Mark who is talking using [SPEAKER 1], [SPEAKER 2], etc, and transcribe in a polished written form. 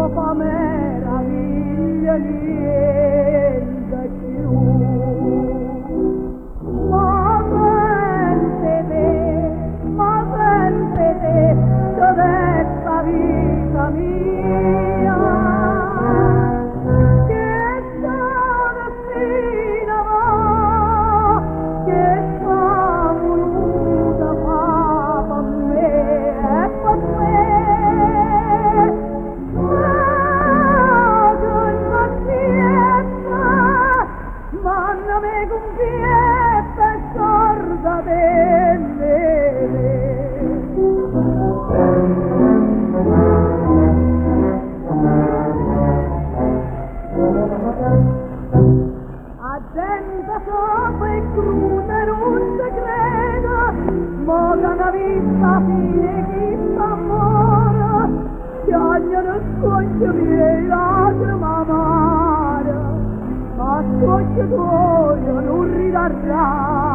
[SPEAKER 1] fa meraviglia niente più. Ma sente te, dov'è sta vita mia? Che sta destina va, che sta voluta fa per me e per me. Manna me confietta e sorda delle a gente sopra e cruda non si creda, ma che una vita fine chi s'amora, piagnano scoccio miei lacrime amare. Ma scoccio tuo non ridarrà.